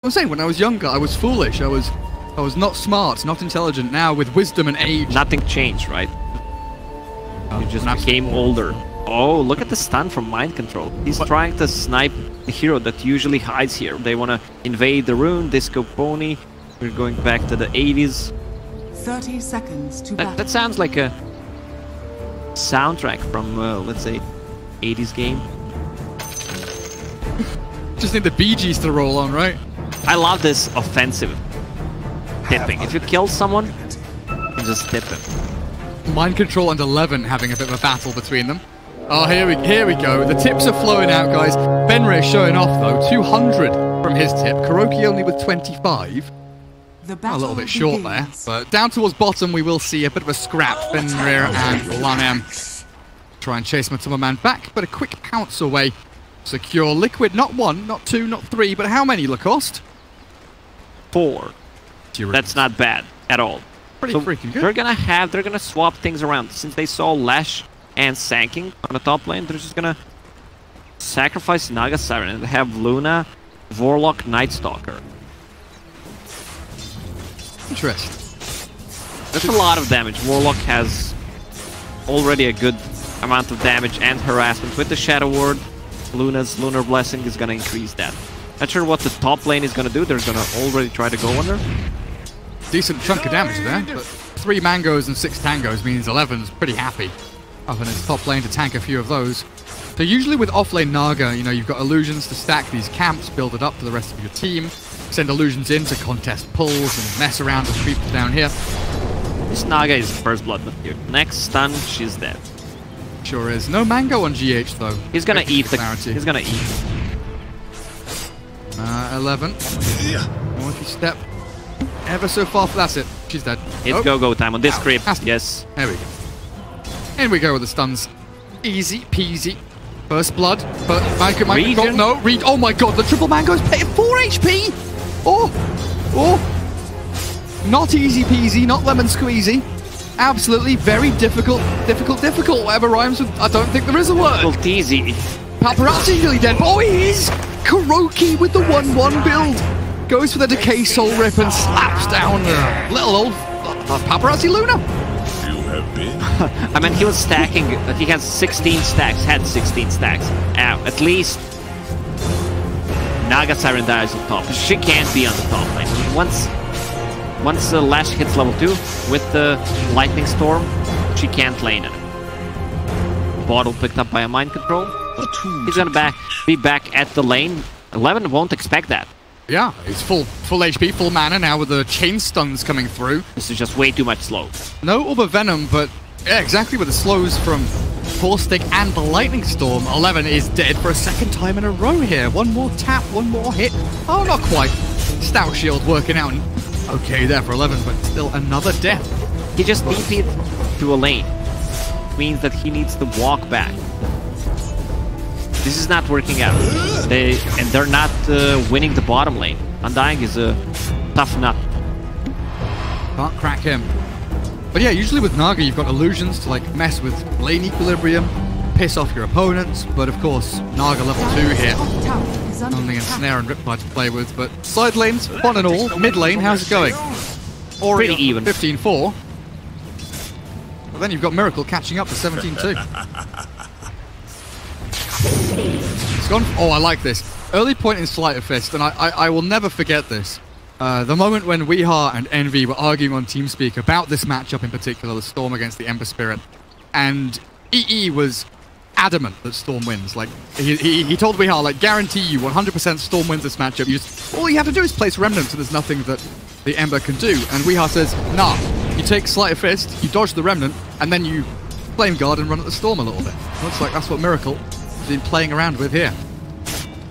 I'm saying, when I was younger, I was foolish. I was not smart, not intelligent. Now, with wisdom and age... Nothing changed, right? You just became older. Oh, look at the stun from Mind Control. He's trying to snipe the hero that usually hides here. They want to invade the rune, Disco Pony. We're going back to the 80s. 30 seconds to battle. That sounds like a soundtrack from, let's say, 80s game. Just need the Bee Gees to roll on, right? I love this offensive tipping. If you kill someone, you just tip him. Mind Control and 11 having a bit of a battle between them. Oh, here we go. The tips are flowing out, guys. Fenrir showing off, though. 200 from his tip. Kuroki only with 25. A little bit short there. But down towards bottom, we will see a bit of a scrap. Fenrir and Lanem try and chase Matuma Man back, but a quick pounce away. Secure Liquid, not 1, not 2, not 3, but how many, Lacoste? 4. That's not bad at all. Pretty freaking good. They're gonna swap things around. Since they saw Lash and Sanking on the top lane, they're just gonna sacrifice Naga Siren and have Luna, Warlock, Night Stalker. Interesting. That's a lot of damage. Warlock has already a good amount of damage and harassment. With the Shadow Ward, Luna's Lunar Blessing is gonna increase that. Not sure what the top lane is gonna do. They're gonna already try to go under. Decent chunk of damage there, but 3 mangoes and 6 tangos means 11's pretty happy up in his top lane to tank a few of those. So usually with off-lane Naga, you know, you've got illusions to stack these camps, build it up for the rest of your team, send illusions in to contest pulls and mess around with creeps down here. This Naga is first blood material. Next stun, she's dead. Sure is. No mango on GH though. He's gonna eat He's gonna eat. 11. Naughty step. Ever so far. That's it. She's dead. It's go time on this creep. Yes. There we go. In we go with the stuns. Easy peasy. First blood. But mango. No. Read. Oh my god. The triple mango's paying 4 HP. Oh. Not easy peasy. Not lemon squeezy. Absolutely very difficult. Whatever rhymes with. I don't think there is a word. Easy. Paparazzi nearly dead. Oh, he is. Kuroki with the 1-1 build. Goes for the Decay Soul Rip and slaps down little old Paparazzi Luna. You have been. I mean, he was stacking. He has 16 stacks. Had 16 stacks. At least Naga Siren dies on top. She can't be on the top lane. Once the Lash hits level 2 with the Lightning Storm, she can't lane it. Bottle picked up by a Mind Control. He's gonna be back at the lane. 11 won't expect that. Yeah, he's full HP, full mana now with the chain stuns coming through. This is just way too much slow. No Uber Venom, but yeah, exactly with the slows from Force Stick and the Lightning Storm. 11 is dead for a second time in a row here. One more tap, one more hit. Oh, not quite. Stout Shield working out. Okay there for 11, but still another death. He just TP'd to a lane. It means that he needs to walk back. This is not working out. They're not winning the bottom lane. Undying is a tough nut. Can't crack him. But yeah, usually with Naga you've got illusions to like mess with lane equilibrium, piss off your opponents, but of course Naga level 2 here. Only Ensnare and Riptide to play with, but side lanes, fun and all. Mid lane, how's it going? Pretty even. 15-4. But then you've got Miracle catching up to 17-2. It's gone. Oh, I like this. Early point in Sleight of Fist, and I will never forget this. The moment when Weeha and Envy were arguing on TeamSpeak about this matchup in particular, the Storm against the Ember Spirit, and EE was adamant that Storm wins. Like, he told Weeha, like, guarantee you 100% Storm wins this matchup. All you have to do is place Remnant, so there's nothing that the Ember can do. And Weeha says, nah, you take Sleight of Fist, you dodge the Remnant, and then you Flame Guard and run at the Storm a little bit. Looks like that's what Miracle has been playing around with here.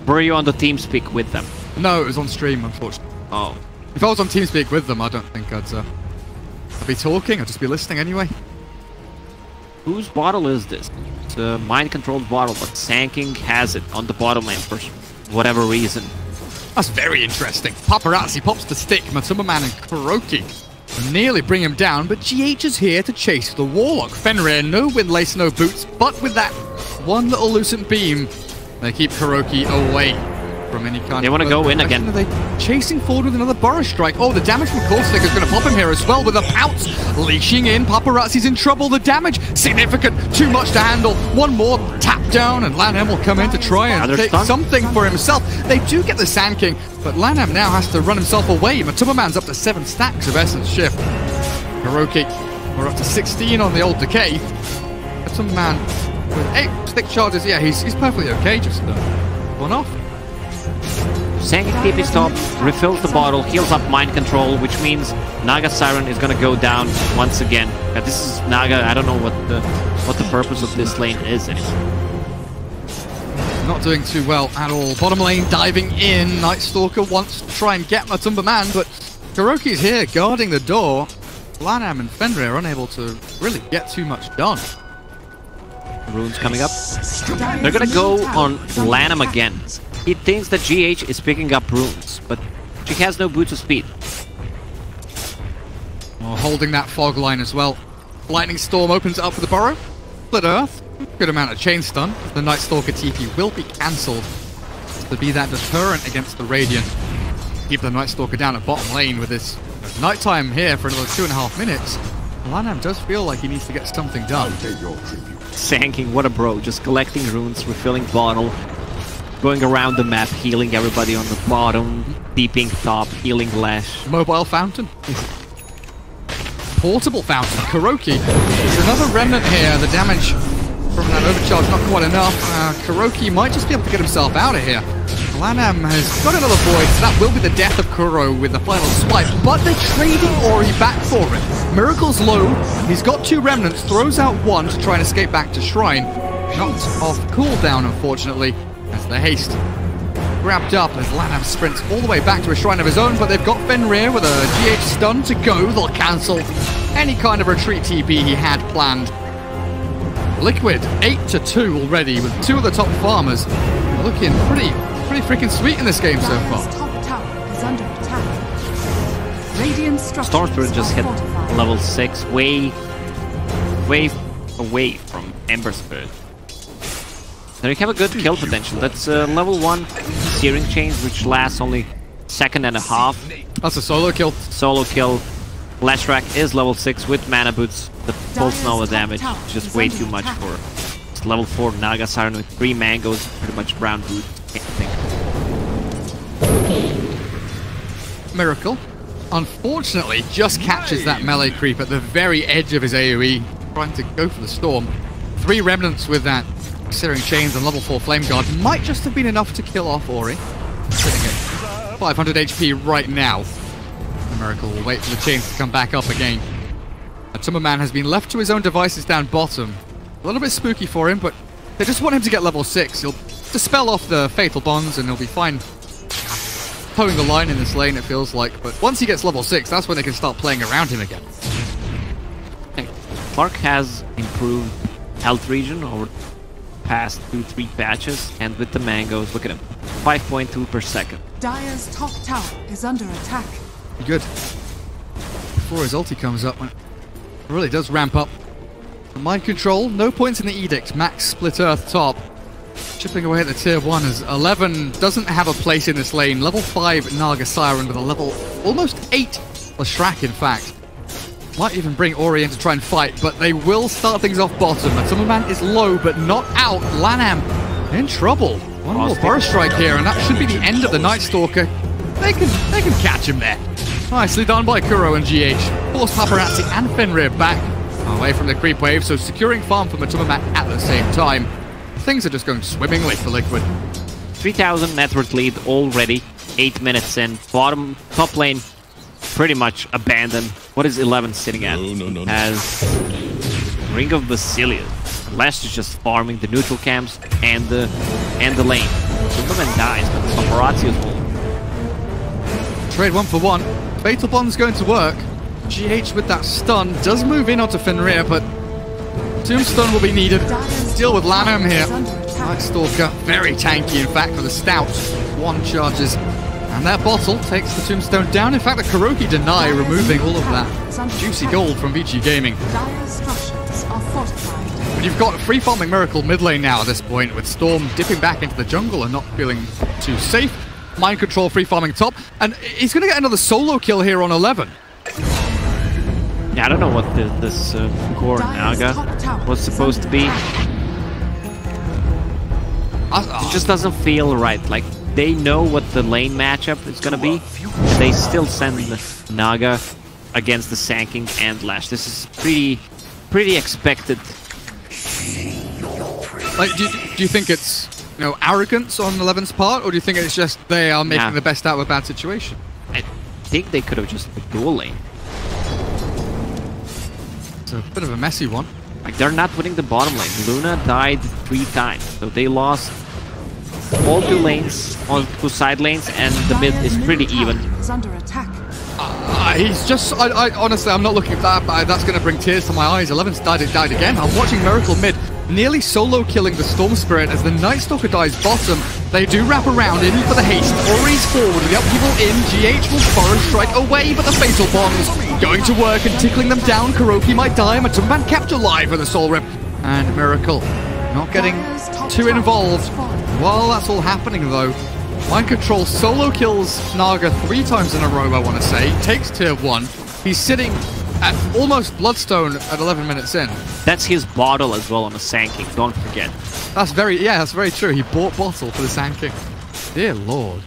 Were you on the TeamSpeak with them? No, it was on stream, unfortunately. Oh. If I was on TeamSpeak with them, I don't think I'd be talking. I'd just be listening anyway. Whose bottle is this? It's a mind-controlled bottle, but Sanking has it on the bottom lane for whatever reason. That's very interesting. Paparazzi pops the stick. Matuma Man and Kuroki nearly bring him down, but GH is here to chase the Warlock. Fenrir, no windlace, no boots, but with that one little lucent beam, they keep Kuroki away. from any kind They want to go in again. Are they chasing forward with another Burrow Strike? Oh, the damage from Caustic is going to pop him here as well with a pounce. Leashing in, Paparazzi's in trouble. The damage, significant, too much to handle. One more tap down, and Lanham will come in to try and take something for himself. They do get the Sand King, but Lanham now has to run himself away. Matuma-man's up to 7 stacks of Essence Shift. Kuroki, we're up to 16 on the old Decay. Matuma-man with 8 stick charges. Yeah, he's perfectly okay, just one off. Sanking TP stop, refills the bottle, heals up Mind Control, which means Naga Siren is gonna go down once again. This is Naga. I don't know what the purpose of this lane is anymore. Not doing too well at all. Bottom lane diving in. Night Stalker wants to try and get Matuma-man, but Kuroki's here guarding the door. Lanham and Fenrir are unable to really get too much done. Runes coming up. They're gonna go on Lanham again. He thinks that GH is picking up runes, but she has no boots of speed. Oh, holding that fog line as well. Lightning Storm opens it up for the Burrow. Split Earth. Good amount of chain stun. The Night Stalker TP will be cancelled to be that deterrent against the Radiant. Keep the Night Stalker down at bottom lane with this nighttime here for another 2.5 minutes. Lanham does feel like he needs to get something done. Sanking, what a bro. Just collecting runes, refilling bottle, going around the map, healing everybody on the bottom, deeping top, healing Lash. Mobile fountain. Portable fountain. Kuroki. There's another remnant here. The damage from that overcharge not quite enough. Kuroki might just be able to get himself out of here. Lanham has got another void, so that will be the death of Kuro with the final swipe, but they're trading Ori back for it. Miracle's low, he's got 2 remnants, throws out 1 to try and escape back to Shrine. Not off cooldown, unfortunately, as the haste grabbed up as Lanham sprints all the way back to a Shrine of his own, but they've got Fenrir with a GH stun to go. They'll cancel any kind of retreat TP he had planned. Liquid, 8-2 already, with 2 of the top farmers looking pretty freaking sweet in this game so far. Storm Spirit just hit level 6, way away from Ember Spirit. Now you have a good kill potential. That's level 1 Searing Chains, which lasts only 1.5 seconds. That's a solo kill. Solo kill. Lashrak is level 6 with mana boots. The Pulse Nova damage is just way too much for just level 4 Naga Siren with 3 mangoes, pretty much brown boot. Miracle, unfortunately, just catches that melee creep at the very edge of his AoE, trying to go for the storm. 3 remnants with that Searing Chains and level 4 Flame Guard might just have been enough to kill off Ori. Sitting at 500 HP right now. Miracle will wait for the chains to come back up again. Matuma-man has been left to his own devices down bottom. A little bit spooky for him, but they just want him to get level 6. He'll dispel off the Fatal Bonds and he'll be fine towing the line in this lane, it feels like. But once he gets level 6, that's when they can start playing around him again. Clark has improved health regen over the past 2-3 patches, and with the mangoes, look at him, 5.2 per second. Dire's top tower is under attack. Good. Before his ulti comes up, when it really does ramp up. Mind Control, no points in the Edict, max Split Earth top. Chipping away at the tier 1 as 11 doesn't have a place in this lane. Level 5 Naga Siren with a level almost 8 Lashrak, in fact. Might even bring Ori in to try and fight, but they will start things off bottom. Matuma-man is low, but not out. Lanham in trouble. One more Burrow Strike here, and that should be the end of the Night Stalker. They can catch him there. Nicely done by Kuro and GH. Force Paparazzi and Fenrir back away from the creep wave, so securing farm for Matuma-man at the same time. Things are just going swimmingly for Liquid. 3,000 net worth lead already, 8 minutes in. Bottom, top lane, pretty much abandoned. What is 11 sitting at? No. As Ring of Basilia. Lash is just farming the neutral camps and the lane. Superman dies, but Paparazzi is home. Trade 1 for 1. Fatal Bond's going to work. GH with that stun does move in onto Fenrir, but Tombstone will be needed. Deal with Lanham here. Night Stalker, very tanky in fact, with a stout 1 charges. And that bottle takes the Tombstone down. In fact, the Kuroki deny, removing all of that juicy gold from Vici Gaming. But you've got free farming Miracle mid lane now at this point, with Storm dipping back into the jungle and not feeling too safe. Mind Control free farming top, and he's going to get another solo kill here on 11. Yeah, I don't know what this Core Naga was supposed to be. It just doesn't feel right. Like, they know what the lane matchup is going to be, and they still send Naga against the Sanking and Lash. This is pretty expected. Like, do you think it's, you know, arrogance on 11's part, or do you think it's just they are making the best out of a bad situation? I think they could have just dual lane. It's a bit of a messy one. Like, they're not winning the bottom lane. Luna died 3 times, so they lost all 2 lanes on 2 side lanes, and the mid is pretty even. Is under attack. He's just, I honestly, I'm not looking at that, but that's going to bring tears to my eyes. 11's died again. I'm watching Miracle mid, nearly solo killing the Storm Spirit as the Night Stalker dies bottom. They do wrap around in for the haste. Ori's forward with the upheaval in. GH will Forest Strike away, but the Fatal Bombs going to work and tickling them down. Kuroki might die, Matumban kept alive with a Soul Rip. And Miracle not getting too involved. While that's all happening though, Mind Control solo kills Naga 3 times in a row, I want to say. Takes tier 1. He's sitting at almost Bloodstone at 11 minutes in. That's his bottle as well on the Sanking, don't forget. That's very true. He bought bottle for the Sanking. Dear Lord.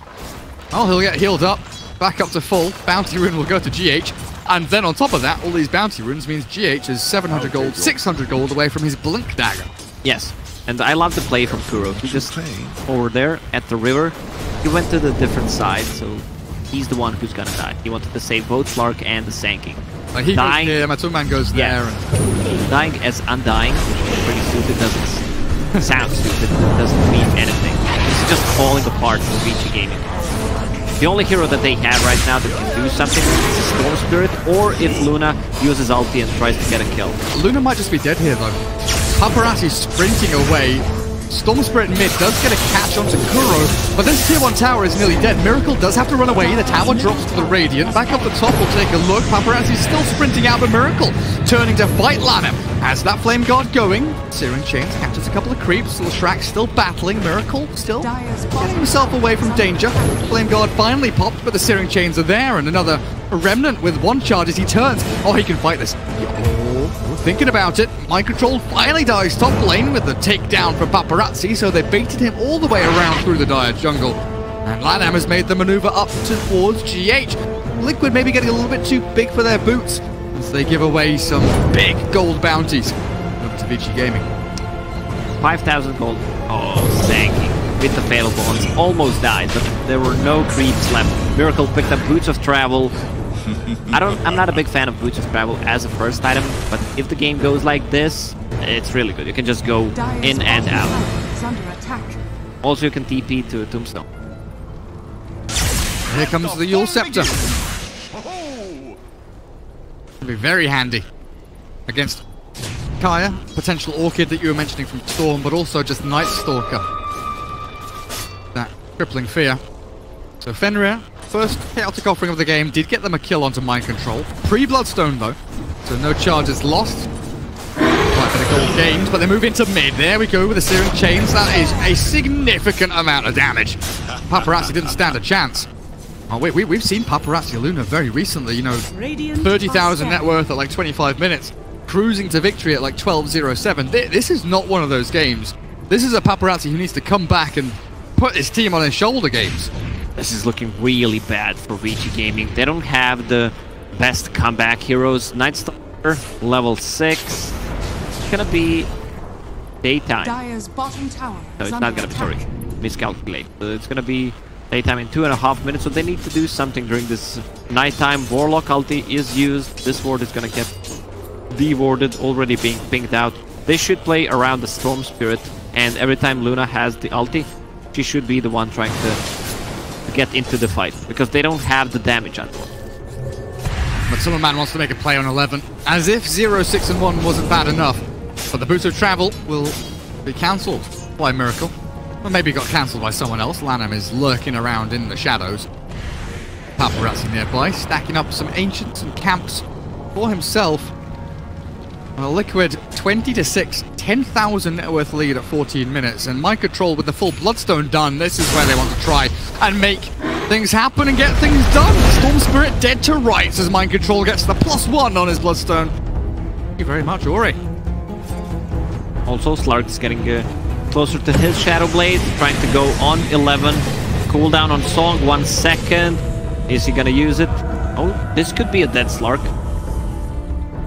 Oh, he'll get healed up. Back up to full. Bounty rune will go to GH. And then on top of that, all these bounty runes means GH is 700 gold, 600 gold away from his Blink Dagger. Yes, and I love the play from Kuro. He just over there at the river. He went to the different side, so he's the one who's gonna die. He wanted to save both Slark and the Sanking. Like he goes here, Matumban goes there. And dying as undying, which is pretty stupid, doesn't sound stupid, doesn't mean anything. It's just falling apart for Vici Gaming. The only hero that they have right now that can do something is Storm Spirit, or if Luna uses ulti and tries to get a kill. Luna might just be dead here though. Paparazzi's sprinting away. Storm Spirit mid does get a catch onto Kuro, but this tier 1 tower is nearly dead. Miracle does have to run away. The tower drops to the Radiant. Back up the top, we'll take a look. Paparazzi's still sprinting out, but Miracle turning to fight Lanham. Has that Flame Guard going. Searing Chains catches a couple of creeps. Lashrak still battling. Miracle still getting himself away from danger. Flame Guard finally popped, but the Searing Chains are there, and another Remnant with 1 charge as he turns. Oh, he can fight this. Thinking about it, Mind Control finally dies top lane with the takedown from Paparazzi, so they baited him all the way around through the dire jungle. And Lanham has made the maneuver up towards GH. Liquid maybe getting a little bit too big for their boots as they give away some big gold bounties. Over to Vici Gaming. 5,000 gold. Oh, Sanking with the Fatal Bonds. Almost died, but there were no creeps left. Miracle picked up Boots of Travel. I'm not a big fan of Boots of Travel as a first item, but if the game goes like this, it's really good. You can just go in and out. Also, you can TP to Tombstone. Here comes the Yule Scepter. It'll be very handy against Kaya, potential Orchid that you were mentioning from Storm, but also just Night Stalker. That crippling fear. So Fenrir, first chaotic offering of the game, did get them a kill onto Mind Control. Pre-Bloodstone though, so no charges lost. Quite a bit of gold gained, but they move into mid. There we go with the Searing Chains. That is a significant amount of damage. Paparazzi didn't stand a chance. Oh, we've seen Paparazzi Luna very recently, you know, 30,000 net worth at like 25 minutes, cruising to victory at like 12:07. This is not one of those games. This is a Paparazzi who needs to come back and put his team on his shoulder games. This is looking really bad for Vici Gaming. They don't have the best comeback heroes. Night Stalker, level 6. It's gonna be daytime. Dire's bottom tower. No, it's not gonna be, sorry. Miscalculate. It's gonna be daytime in 2.5 minutes, so they need to do something during this nighttime. Warlock ulti is used. This ward is gonna get de-warded, already being pinged out. They should play around the Storm Spirit, and every time Luna has the ulti, she should be the one trying to get into the fight, because they don't have the damage on board. But Summerman wants to make a play on 11, as if 0, 6, and 1 wasn't bad enough. But the Boots of Travel will be cancelled by Miracle. Or maybe got cancelled by someone else. Lanham is lurking around in the shadows. Paparazzi nearby, stacking up some Ancients and camps for himself. Well, Liquid 20-6, 10,000 net worth lead at 14 minutes, and Mind Control with the full Bloodstone done. This is where they want to try and make things happen and get things done. Storm Spirit dead to rights as Mind Control gets the +1 on his Bloodstone. Thank you very much, Ori. Also, Slark's getting closer to his Shadow Blade, trying to go on 11. Cooldown on Song, 1 second. Is he gonna use it? Oh, this could be a dead Slark.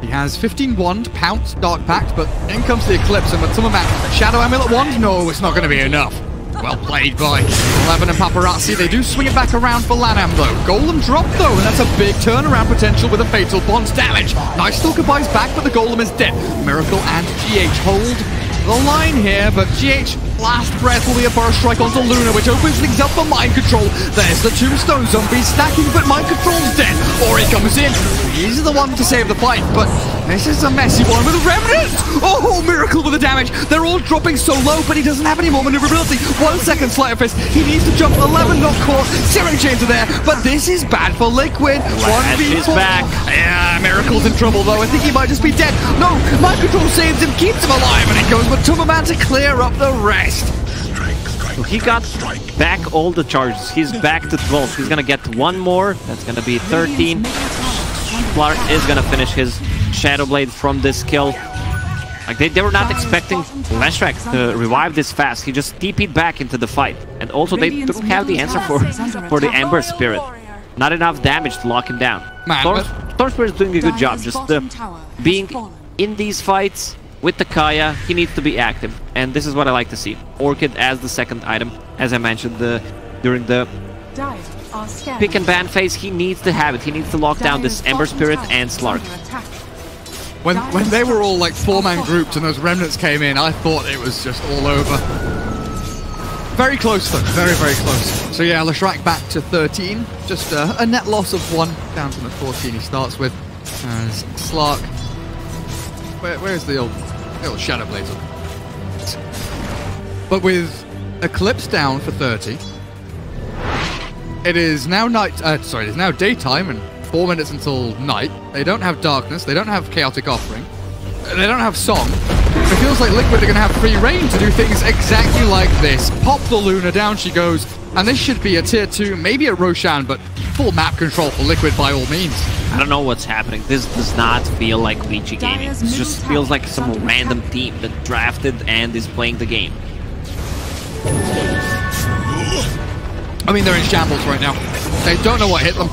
He has 15 Wand, Pounce, Dark Pact, but in comes the Eclipse, and with Summerman, Shadow Amulet Wand? No, it's not going to be enough. Well played by 11 and Paparazzi. They do swing it back around for Lanham, though. Golem dropped, though, and that's a big turnaround potential with a Fatal Bond's damage. Night Stalker buys back, but the Golem is dead. Miracle and GH hold the line here, but GH last breath will be a burst strike onto Luna, which opens things up for Mind Control. There's the Tombstone Zombie stacking, but Mind Control's dead. Ori comes in. He's the one to save the fight, but this is a messy one with a Remnant! Oh, Miracle with the damage. They're all dropping so low, but he doesn't have any more maneuverability. 1 second Sleight of Fist. He needs to jump 11, not caught. Searing Chains are there, but this is bad for Liquid. 1v4. Back. Yeah, Miracle's in trouble, though. I think he might just be dead. No, Mind Control saves him, keeps him alive, and it goes with Tumberman to clear up the rest. So he got back all the charges. He's back to 12. He's gonna get one more. That's gonna be 13. Clark is gonna finish his Shadow Blade from this kill. Like they were not expecting Leshrac to revive this fast. He just TP'd back into the fight. And also they don't have the answer for the Ember Spirit. Not enough damage to lock him down. Storm Spirit is doing a good job, just being in these fights with the Kaya. He needs to be active, and this is what I like to see. Orchid as the second item, as I mentioned during the pick and ban phase. He needs to have it. He needs to lock down this Ember Spirit and Slark. When they were all like 4-man groups and those remnants came in, I thought it was just all over. Very close though, very, very close. So yeah, Leshrac back to 13. Just a net loss of 1 down from the 14 he starts with. As Slark, where's the old Shadow Blades? But with Eclipse down for 30, it is now night. It is now daytime and 4 minutes until night. They don't have Darkness. They don't have Chaotic Offering. They don't have Song. It feels like Liquid are going to have free reign to do things exactly like this. Pop the Luna, down she goes. And this should be a tier 2, maybe a Roshan, but full map control for Liquid by all means. I don't know what's happening. This does not feel like Vici Gaming. It just feels like some random team that drafted and is playing the game. I mean, they're in shambles right now. They don't know what hit them.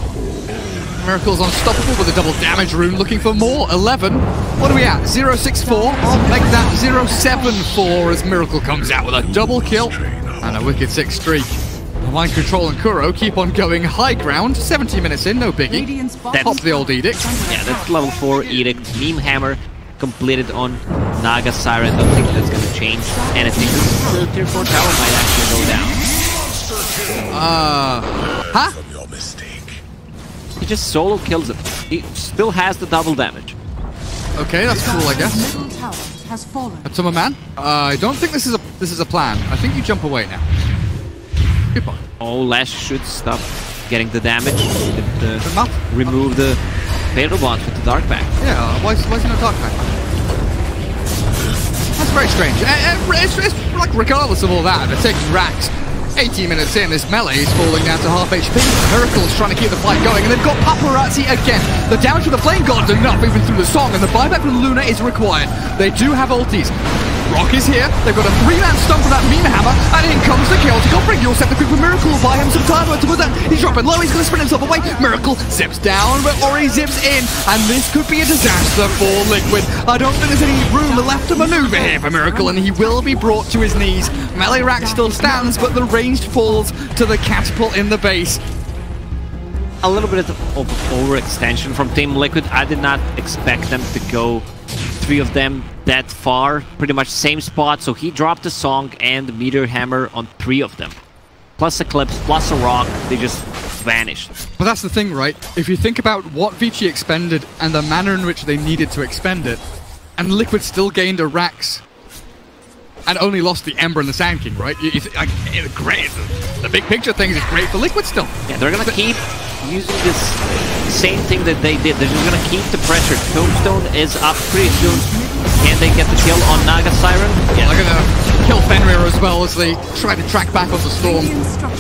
Miracle's unstoppable with a double damage rune, looking for more. 11. What are we at? 064. I'll make that 074 as Miracle comes out with a double kill and a wicked 6 streak. Mind Control and Kuro keep on going high ground. 70 minutes in, no biggie. Pop the old Edict. Yeah, that's level 4 Edict. Meme Hammer completed on Naga Siren. Don't think that's gonna change anything. The tier 4 tower might actually go down. Huh? He just solo kills it. He still has the double damage. Okay, that's cool, I guess. Tumberman, I don't think this is a plan. I think you jump away now. Goodbye. Oh, Lash should stop getting the damage. Remove the Fatal Bond with the Dark Pact. Yeah, why is there no Dark Pact? That's very strange. It's like, regardless of all that, they're taking racks. 18 minutes in, this melee is falling down to half HP. Miracle's trying to keep the fight going, and they've got Paparazzi again. The damage with the Flame God's enough, even through the Song, and the buyback from Luna is required. They do have ultis. Rock is here. They've got a 3-man stun from that Meme Hammer, and in comes the Chaotic Offering. You'll set the quick with Miracle, buy him some time to put down. He's dropping low, he's going to sprint himself away. Miracle zips down, but Ori zips in, and this could be a disaster for Liquid. I don't think there's any room left to maneuver here for Miracle, and he will be brought to his knees. Melee rack still stands, but the ranged falls to the catapult in the base. A little bit of overextension from Team Liquid. I did not expect them to go 3 of them that far, pretty much same spot, so he dropped a Song and Meteor Hammer on 3 of them. Plus Eclipse, plus a Rock, they just vanished. But that's the thing, right? If you think about what Vici expended and the manner in which they needed to expend it, and Liquid still gained a Rax and only lost the Ember and the Sand King, right? It's great. The big picture thing is great for Liquid still. Yeah, they're gonna keep using this same thing that they did. They're just gonna keep the pressure. Tombstone is up pretty soon. Can they get the kill on Naga Siren? Yeah, they're gonna kill Fenrir as well as they try to track back on the Storm.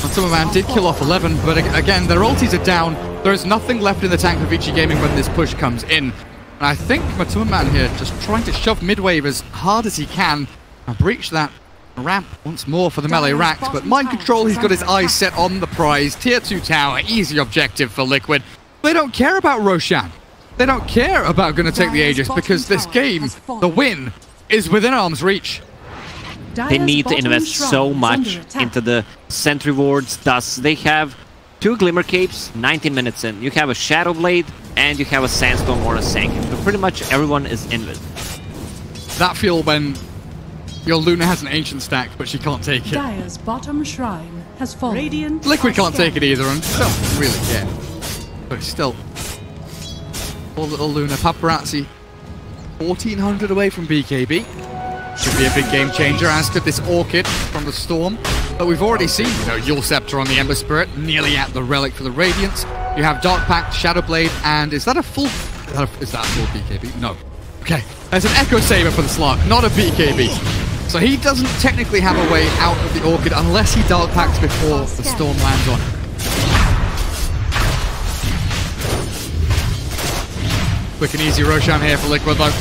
Matuma Man did kill off 11, but again, their ultis are down. There is nothing left in the tank for Vici Gaming when this push comes in. And I think Matuma Man here just trying to shove mid-wave as hard as he can and breach that ramp once more for the melee racks. But Mind Control, he's got his eyes set on the prize. Tier 2 tower, easy objective for Liquid. They don't care about Roshan. They don't care about going to take the Aegis because this game, the win, is within arm's reach. They need to invest so much into the sentry wards. Thus, they have 2 Glimmer Capes, 19 minutes in. You have a Shadow Blade, and you have a Sandstorm or a Sankin. So pretty much everyone is invis. That feel when your Luna has an Ancient stack, but she can't take it. Dire's bottom shrine has fallen. Radiant Liquid can't take it either, and don't really care. But still, poor little Luna. Paparazzi, 1400 away from BKB. Should be a big game changer, as could this Orchid from the Storm. But we've already seen, Yule Scepter on the Ember Spirit, nearly at the Relic for the Radiance. You have Dark Pact, Shadow Blade, and is that a full BKB? No. Okay, there's an Echo Saber for the Slark, not a BKB. So he doesn't technically have a way out of the Orchid unless he Dark Pacts before the Storm lands on him. Quick and easy Roshan here for Liquid though.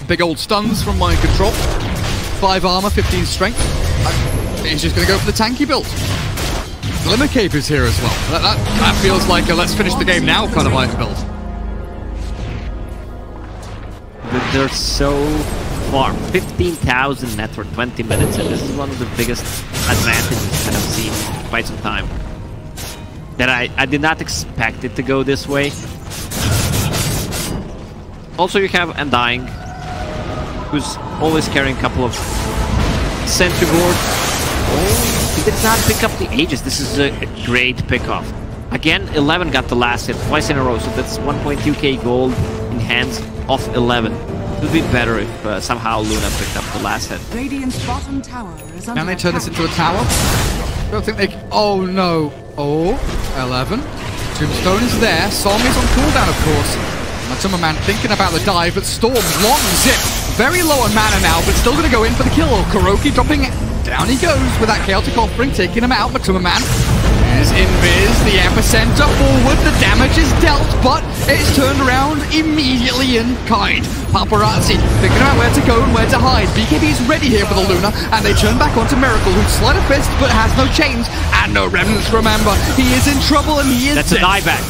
Big old stuns from Mind Control. 5 armor, 15 strength. He's just going to go for the tanky build. Glimmer Cape is here as well. That feels like a let's finish the game now kind of item build. But they're so far. 15,000 net for 20 minutes, and this is one of the biggest advantages that I've seen in quite some time. That I did not expect it to go this way. Also, you have Undying, who's always carrying a couple of sentry wards. Oh, he did not pick up the Aegis. This is a great pickoff. Again, 11 got the last hit twice in a row, so that's 1.2k gold in hands of 11. It would be better if somehow Luna picked up the last hit. Radiant's bottom tower is under Can they turn this into a tower? I don't think they can. Oh no. Oh, 11. Tombstone is there. Song is on cooldown, of course. Matuma Man thinking about the dive, but Storm's long zip. Very low on mana now, but still going to go in for the kill. Kuroki dropping it. Down he goes with that chaotic offering, taking him out. Matuma Man is invis, the epicenter forward. The damage is dealt, but it's turned around immediately in kind. Paparazzi thinking about where to go and where to hide. BKB is ready here for the Luna, and they turn back onto Miracle, who's sleight of fist, but has no chains and no remnants. Remember, he is in trouble and he is That's dead. a dieback.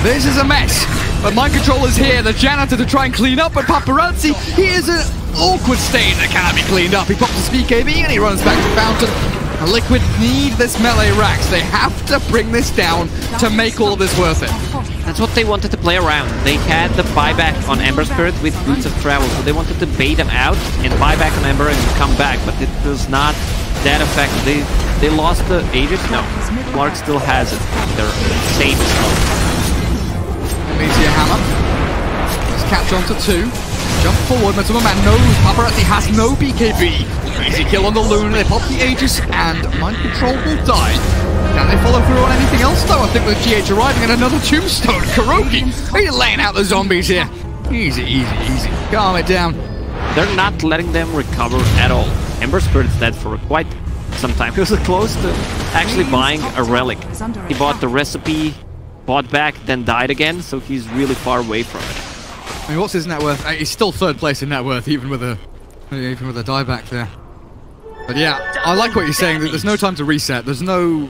This is a mess. But Mind Control is here, the janitor to try and clean up, but Paparazzi, he is an awkward stain that cannot be cleaned up. He pops his BKB and he runs back to Fountain. And Liquid need this melee racks. They have to bring this down to make all of this worth it. That's what they wanted to play around. They had the buyback on Ember Spirit with Boots of Travel, so they wanted to bait them out and buy back on Ember and come back, but it was not that effective. They lost the Aegis? No. Clark still has it. They're safe as well. Meteor Hammer. Let's catch on to 2. Jump forward, Matuma Man knows Paparazzi has no BKB. Easy kill on the Luna, they pop the Aegis, and Mind Control will die. Can they follow through on anything else though? I think with GH arriving and another Tombstone. Kuroki, he's laying out the zombies here. Easy, easy, easy. Calm it down. They're not letting them recover at all. Ember Spirit's dead for quite some time. He was close to actually buying a relic. He bought the recipe, bought back, then died again, so he's really far away from it. I mean, what's his net worth? He's still 3rd place in net worth, even with a dieback there. But yeah, I like what you're saying. That there's no time to reset. There's no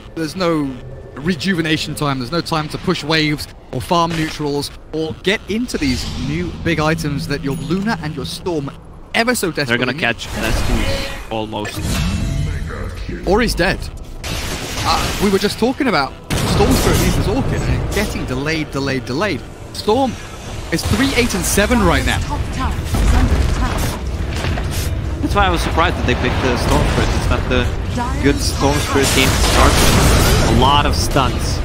rejuvenation time. There's no time to push waves or farm neutrals or get into these new big items that your Luna and your Storm ever so desperately They're gonna catch S2 almost. Or he's dead. We were just talking about Storm Spirit needs this Orchid and it's getting delayed. Storm is 3, 8, and 7 right now. That's why I was surprised that they picked the Storm Spirit. It's not the good Storm Spirit game to start with. A lot of stuns.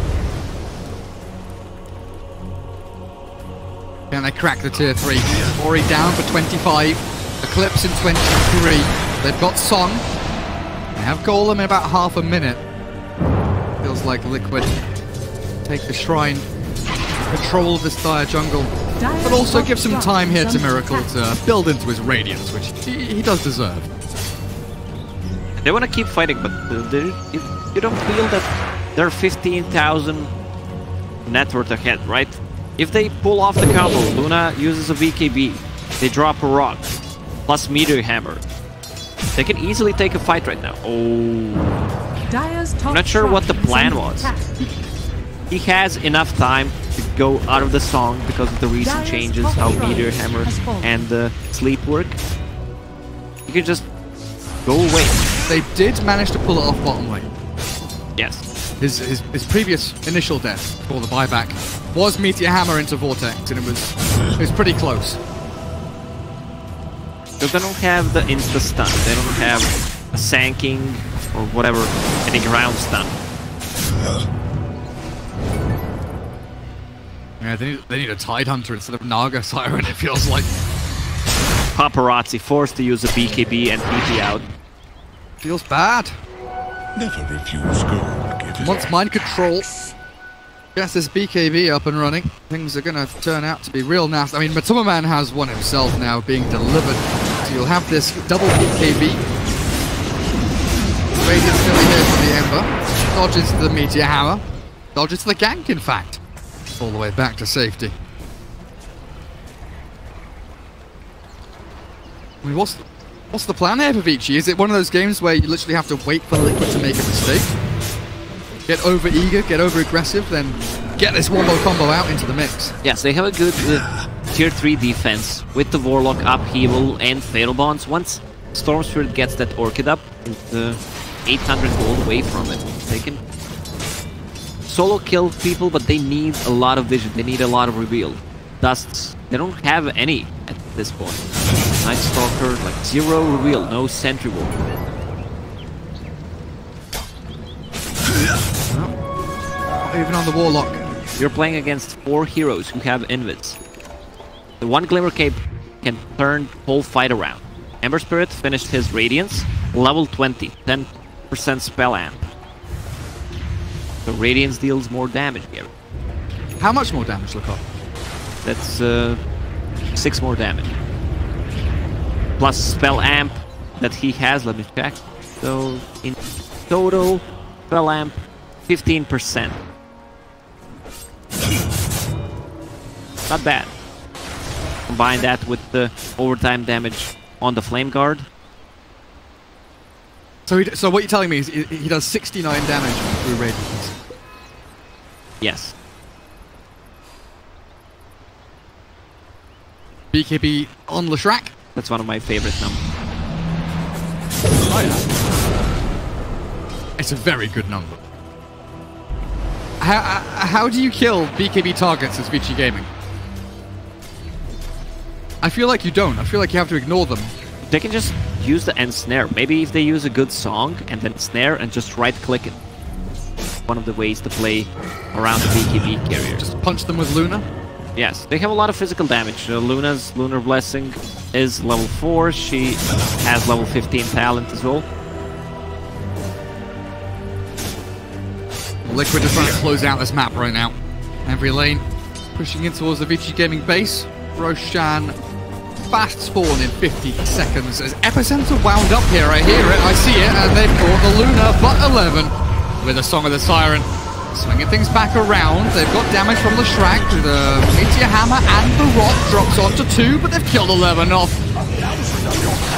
Can they crack the tier 3? Ori down for 25. Eclipse in 23. They've got Song. They have Golem in about half a minute. Feels like Liquid take the shrine. Control of this dire jungle. but also give some time here to Miracle to build into his Radiance, which he does deserve. They want to keep fighting, but you don't feel that they're 15,000 net worth ahead, right? If they pull off the combo, Luna uses a VKB, they drop a rock, plus Meteor Hammer. They can easily take a fight right now. Oh, I'm not sure what the plan was. He has enough time to go out of the song because of the recent changes, how Meteor Hammer and Sleep work. You can just go away. They did manage to pull it off bottom lane. Yes. His previous initial death for the buyback was Meteor Hammer into Vortex, and it was pretty close. They don't have the insta stun. They don't have a sanking or whatever, any ground stun. Yeah, they need a Tide Hunter instead of Naga Siren, it feels like. Paparazzi forced to use a BKB and TP out. Feels bad. Never refuse gold. Once mind control gets this BKB up and running, things are going to turn out to be real nasty. I mean, Matuma Man has one himself now being delivered. So you'll have this double BKB. Radiance nearly here for the Ember. Dodges the Meteor Hammer. Dodges the gank, in fact. All the way back to safety. I mean, what's the plan here for Vici? Is it one of those games where you literally have to wait for Liquid to make a mistake? Get over eager, get over aggressive, then get this wombo combo out into the mix. Yes, they have a good tier 3 defense with the Warlock, Upheaval, and Fatal Bonds. Once Storm Spirit gets that Orchid up, with 800 gold away from it, they can solo kill people, but they need a lot of vision, they need a lot of reveal. Dusts, they don't have any at this point. Night Stalker, like 0 reveal, no sentry wall. Even on the Warlock. You're playing against 4 heroes who have invits. The one Glimmer Cape can turn the whole fight around. Ember Spirit finished his Radiance, level 20, 10% spell amp. So Radiance deals more damage here. How much more damage, Lacroix? That's 6 more damage. Plus spell amp that he has, let me check. So in total, spell amp 15%. Not bad. Combine that with the overtime damage on the Flame Guard. So what you're telling me is he does 69 damage through Radiance? Yes. BKB on Leshrac? That's one of my favorite numbers. Oh, yeah. It's a very good number. How do you kill BKB targets as Vici Gaming? I feel like you don't. I feel like you have to ignore them. They can just use the end snare. Maybe if they use a good song and then snare and just right-click it. One of the ways to play around the BKB carrier. Just punch them with Luna? Yes, they have a lot of physical damage. Luna's Lunar Blessing is level 4. She has level 15 talent as well. Liquid is trying to close out this map right now. Every lane pushing in towards the Vici Gaming base. Roshan fast spawn in 50 seconds as Epicenter wound up here. I hear it, I see it, and they've caught the Luna but 11 with a Song of the Siren. Swinging things back around. They've got damage from the Shrag with the Meteor Hammer and the Rock drops onto 2, but they've killed 11 off.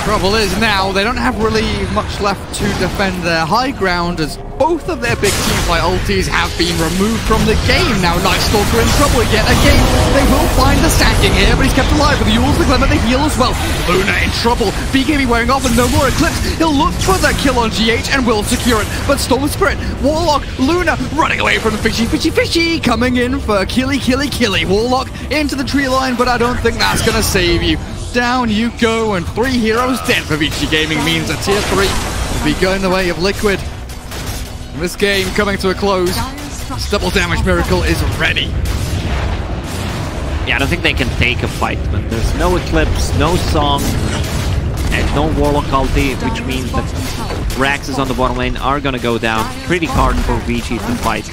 Trouble is now they don't have really much left to defend their high ground as both of their big teamfight ultis have been removed from the game. Now Night Stalker in trouble yet again. They will find the stacking here, but he's kept alive with the Yules, the Glimmer, the heal as well. Luna in trouble. BKB wearing off and no more Eclipse. He'll look for the kill on GH and will secure it. But Storm Spirit, Warlock, Luna running away from the Fishy coming in for Killy. Warlock into the tree line, but I don't think that's going to save you. Down you go, and 3 heroes dead for Vici Gaming means a tier 3 will be going the way of Liquid. And this game coming to a close. This double damage miracle is ready. Yeah, I don't think they can take a fight when there's no Eclipse, no Song, and no Warlock ulti, which means that Raxes on the bottom lane are gonna go down pretty hard for Vici to fight.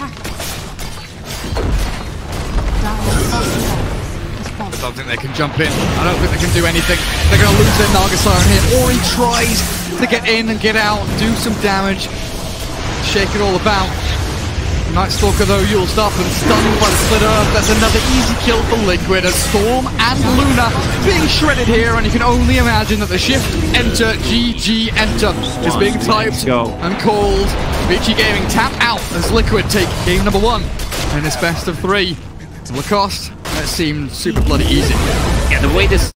don't think they can jump in. I don't think they can do anything. They're going to lose their Naga Siren here. Ori tries to get in and get out, do some damage, shake it all about. Night Stalker, though, yules up and stunned by the Split Earth. That's another easy kill for Liquid as Storm and Luna being shredded here, and you can only imagine that the shift enter, GG enter, is being typed and called. Vici Gaming tap out as Liquid take game number 1 in this best of 3. Lacoste, that seemed super bloody easy. Yeah, the way this